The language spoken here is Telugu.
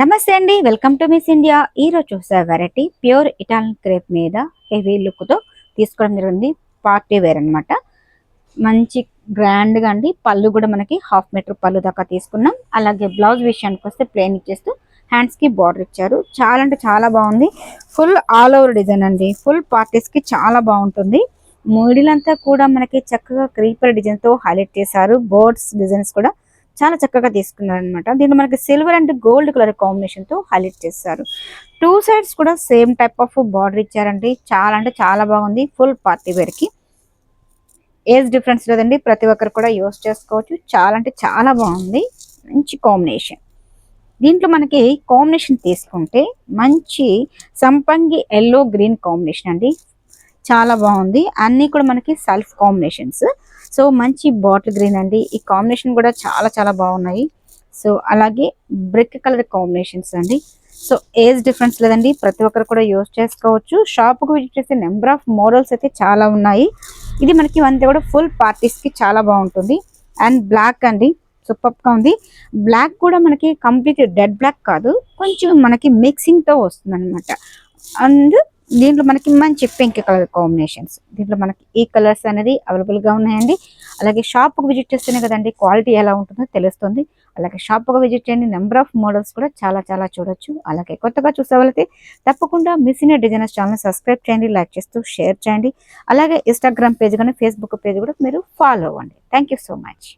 నమస్తే అండి, వెల్కమ్ టు మిస్ ఇండియా. ఈరోజు చూసే వెరైటీ ప్యూర్ ఇటాలియన్ క్రేప్ మీద హెవీ లుక్తో తీసుకోవడం జరిగింది. పార్టీ వేర్ అనమాట. మంచి గ్రాండ్గా అండి. పళ్ళు కూడా మనకి 1/2 మీటర్ పళ్ళు దాకా తీసుకున్నాం. అలాగే బ్లౌజ్ విషయానికి వస్తే ప్లెయిన్ ఇచ్చేస్తూ హ్యాండ్స్కి బార్డర్ ఇచ్చారు. చాలా అంటే చాలా బాగుంది. ఫుల్ ఆల్ ఓవర్ డిజైన్ అండి. ఫుల్ పార్టీస్కి చాలా బాగుంటుంది. మిడిల్ కూడా మనకి చక్కగా క్రీపర్ డిజైన్తో హైలైట్ చేశారు. బోర్డ్స్ డిజైన్స్ కూడా చాలా చక్కగా తీసుకున్నారు అనమాట. దీంట్లో మనకి silver and gold colour combination తో హైలైట్ చేస్తారు. టూ సైడ్స్ కూడా సేమ్ టైప్ ఆఫ్ బార్డర్ ఇచ్చారండి. చాలా అంటే చాలా బాగుంది. ఫుల్ పార్టీ వేర్ కి ఏజ్ డిఫరెన్స్ లేదండి. ప్రతి ఒక్కరు కూడా యూస్ చేసుకోవచ్చు. చాలా అంటే చాలా బాగుంది. మంచి కాంబినేషన్. దీంట్లో మనకి కాంబినేషన్ తీసుకుంటే మంచి సంపంగి ఎల్లో గ్రీన్ కాంబినేషన్ అండి. చాలా బాగుంది. అన్ని కూడా మనకి సెల్ఫ్ కాంబినేషన్స్. సో మంచి బాటిల్ గ్రీన్ అండి. ఈ కాంబినేషన్ కూడా చాలా చాలా బాగున్నాయి. సో అలాగే బ్రిక్ కలర్ కాంబినేషన్స్ అండి. సో ఏజ్ డిఫరెన్స్ లేదండి. ప్రతి ఒక్కరు కూడా యూజ్ చేసుకోవచ్చు. షాప్కి విజిట్ చేసే నెంబర్ ఆఫ్ మోడల్స్ అయితే చాలా ఉన్నాయి. ఇది మనకి అంతే కూడా ఫుల్ పార్టీస్కి చాలా బాగుంటుంది. అండ్ బ్లాక్ అండి, సూపర్గా ఉంది. బ్లాక్ కూడా మనకి కంప్లీట్ డెడ్ బ్లాక్ కాదు, కొంచెం మనకి మిక్సింగ్తో వస్తుంది అనమాట. అండ్ దీంట్లో మనకి మంచి పింక్ కలర్ కాంబినేషన్స్. దీంట్లో మనకి ఈ కలర్స్ అనేది అవైలబుల్గా ఉన్నాయండి. అలాగే షాప్కి విజిట్ చేస్తేనే కదండి క్వాలిటీ ఎలా ఉంటుందో తెలుస్తుంది. అలాగే షాప్కి విజిట్ చేయండి. నెంబర్ ఆఫ్ మోడల్స్ కూడా చాలా చాలా చూడొచ్చు. అలాగే కొత్తగా చూసే వాళ్ళైతే తప్పకుండా miss India designers channel subscribe చేయండి, లైక్ చేస్తూ షేర్ చేయండి. అలాగే ఇన్స్టాగ్రామ్ పేజ్ కానీ ఫేస్బుక్ పేజ్ కూడా మీరు ఫాలో అవ్వండి. Thank you so much.